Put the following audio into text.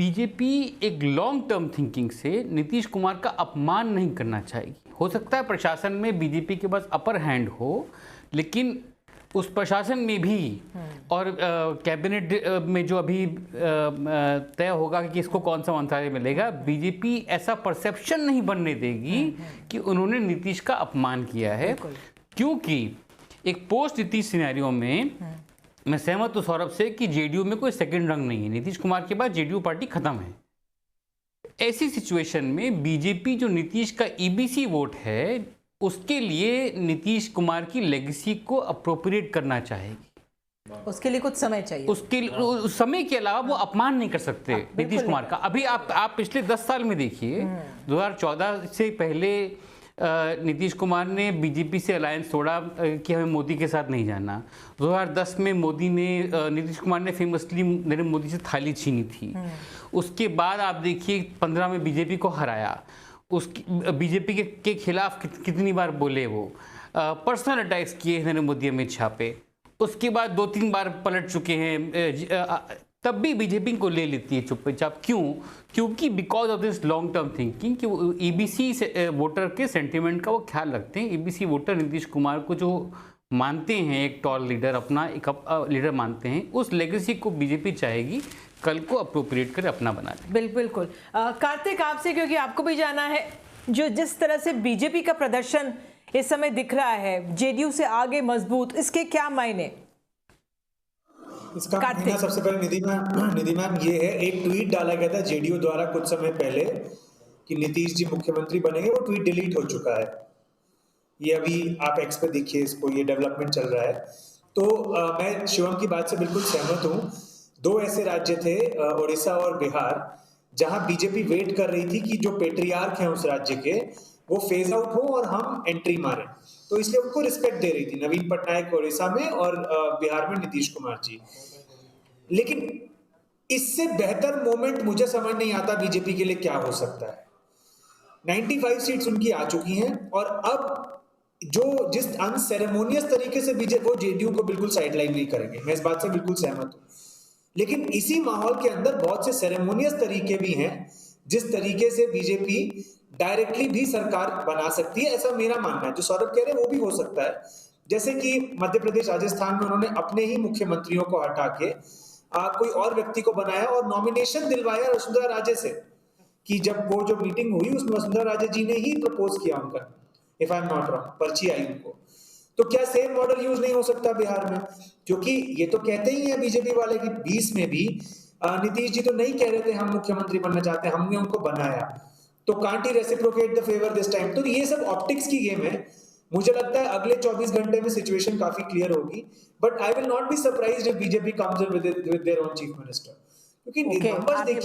BJP एक long term thinking से नीतीश कुमार का अपमान नहीं करना चाहेगी। हो सकता है प्रशासन में बीजेपी के पास अपर हैंड हो, लेकिन उस प्रशासन में भी और कैबिनेट में जो अभी तय होगा कि किसको कौन सा मंत्रालय मिलेगा, बीजेपी ऐसा परसेप्शन नहीं बनने देगी कि उन्होंने नीतीश का अपमान किया है। क्योंकि एक पोस्ट नीतीश सिनेरियो में मैं सहमत हूं सौरभ से कि जेडीयू में कोई सेकंड रंग नहीं है। नीतीश कुमार के बाद जेडीयू पार्टी खत्म है। ऐसी सिचुएशन में बीजेपी जो नीतीश का ईबीसी वोट है, उसके लिए नीतीश कुमार की लेगेसी को अप्रोप्रिएट करना चाहेगी। उसके लिए कुछ समय चाहिए। उसके उस समय के अलावा वो अपमान नहीं कर सकते नीतीश कुमार का। अभी आप पिछले 10 साल में देखिए, 2014 से पहले नीतीश कुमार ने बीजेपी से अलायंस तोड़ा कि हमें मोदी के साथ नहीं जाना। 2010 में नीतीश कुमार ने फेमसली नरेंद्र मोदी से थाली छीनी थी। उसके बाद आप देखिए 15 में बीजेपी को हराया। उसकी बीजेपी के खिलाफ कितनी बार बोले वो, पर्सनल अटैक्स किए नरेंद्र मोदी अमित शाह पे। उसके बाद 2-3 बार पलट चुके हैं, तब भी बीजेपी को ले लेती है चुपचाप। क्यों? क्योंकि because of this long term thinking कि ईबीसी वोटर के सेंटिमेंट का वो ख्याल रखते हैं। ईबीसी वोटर नीतीश कुमार को जो मानते हैं, एक टॉल लीडर, अपना एक लीडर मानते हैं, उस लेगेसी को बीजेपी चाहेगी कल को अप्रोप्रिएट कर अपना बना ले। बिल्कुल। कार्तिक, आपसे, क्योंकि आपको भी जाना है, जो जिस तरह से बीजेपी का प्रदर्शन इस समय दिख रहा है, जेडीयू से आगे मजबूत, इसके क्या मायने? इसका मायना सबसे पहले निधि मैम ये है, एक ट्वीट डाला गया था जेडीयू द्वारा कुछ समय पहले कि नीतीश जी मुख्यमंत्री बनेंगे। वो ट्वीट डिलीट हो चुका है। ये अभी आप एक्स पे देखिए इसको, ये डेवलपमेंट चल रहा है। तो मैं शिवम की बात से बिल्कुल सहमत हूँ। 2 ऐसे राज्य थे, उड़ीसा और बिहार, जहां बीजेपी वेट कर रही थी कि जो पेट्रियार्क हैं उस राज्य के, वो फेज आउट हो और हम एंट्री मारें। तो इसलिए उनको रिस्पेक्ट दे रही थी, नवीन पटनायक उड़ीसा में और बिहार में नीतीश कुमार जी। लेकिन इससे बेहतर मोमेंट मुझे समझ नहीं आता बीजेपी के लिए क्या हो सकता है। 95 सीट्स उनकी आ चुकी हैं और अब जिस अनसेरेमोनियस तरीके से बीजेपी, वो जेडीयू को बिल्कुल साइडलाइन नहीं करेंगे, मैं इस बात से बिल्कुल सहमत हूं। लेकिन इसी माहौल के अंदर बहुत से सेरेमोनियस तरीके भी हैं जिस तरीके से बीजेपी डायरेक्टली भी सरकार बना सकती है, ऐसा मेरा मानना है। जो सौरभ कह रहे हैं वो भी हो सकता है, जैसे कि मध्य प्रदेश, राजस्थान में उन्होंने अपने ही मुख्यमंत्रियों को हटा के कोई और व्यक्ति को बनाया और नॉमिनेशन दिलवाया वसुंधरा राजे से, कि जब वो जो मीटिंग हुई उसमें वसुंधरा राजे जी ने ही प्रपोज किया उनका, if I am not wrong, पर्ची आई उनको। तो क्या सेम मॉडल यूज नहीं हो सकता बिहार में? क्योंकि ये तो कहते ही हैं बीजेपी वाले कि 20 में भी नीतीश जी तो नहीं कह रहे थे हम मुख्यमंत्री बनना चाहते हैं, हमने उनको बनाया, तो can't he reciprocate the favour this time. तो ये सब ऑप्टिक्स की गेम है। मुझे लगता है अगले 24 घंटे में सिचुएशन काफी क्लियर होगी, but I will not be surprised if BJP comes in with their own chief minister. क्योंकि नंबर्स देखिए